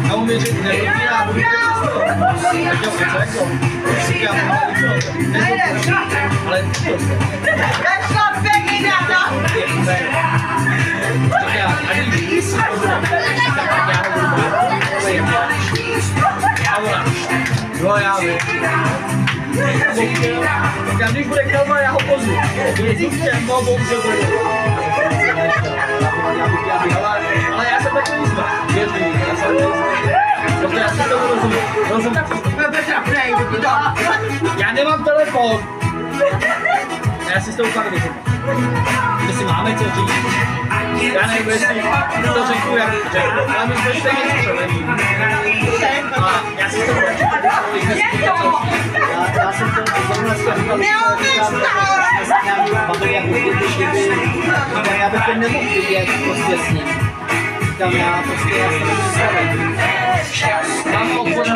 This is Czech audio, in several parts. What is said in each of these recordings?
A umět, že nevybírá, bude no já vím. Když bude kalma, já ho pozvu. Bohužel bude. Ale já jsem takový zma. Protože já si to rozumím. Já nemám telefon. Já si s tou fakt rozumím. My si máme co říct. Já nevím, jestli to řeknu, jak řeknu. Ale my jsme stejně člověk. A já si to já jsem to zrovna říkal, já bych to nemohl vidět prostě s ním. Tam já prostě já jsem mám obchod na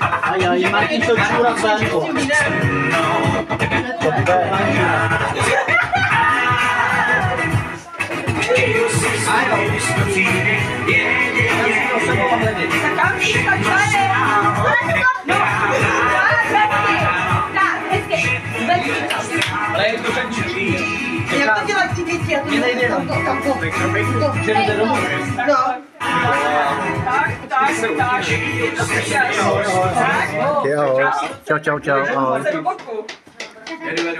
a já Martin to čůra venko. Jak to dělají ty děti? Mně nejde jenom. Že jde domů. No. Tak. Čau, ahoj. Jedu.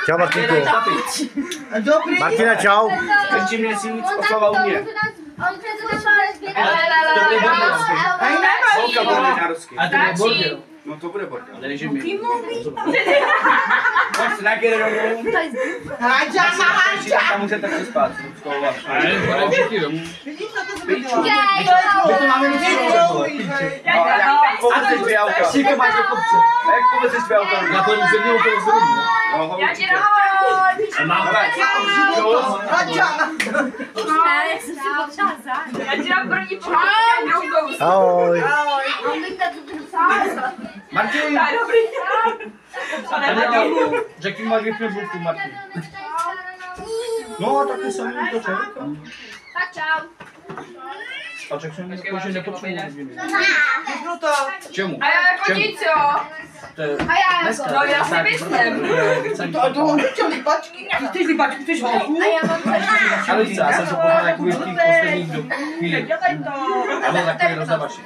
Čau, Martinku. Dobrý. Martina, čau. Krčí měsíc, oslava u mě. Holka bude na rusky. A to je bordel. No to bude bordel. Takže my. Máš nějaké rovnou? Hanča. Tam můžete taky spát. Ale všichni domů. Vidíš, co to zbytilo? My to máme na Povedeš dvě auta. Šíka máš do kopce. A jak povedeš dvě auta? Já půjdu z jednou úplně z druhou. Já ti Mám Ahoj. Martin! Řekni, máš vypnout bulku, Martin. No, taky jsem jim to řekl. Tak čau. A řekl jsem jim, že nepotřebuji hodiny. Vypnu to. Čemu? A já jako nic, jo. To je A já dneska. No já si myslím. To on chtěl lípačky. Ty chceš lípačky, chceš holku? A já mám Ale víc, já jsem to poznal jako v těch posledních chvíli. Dělej to. A byl takový rozdavač.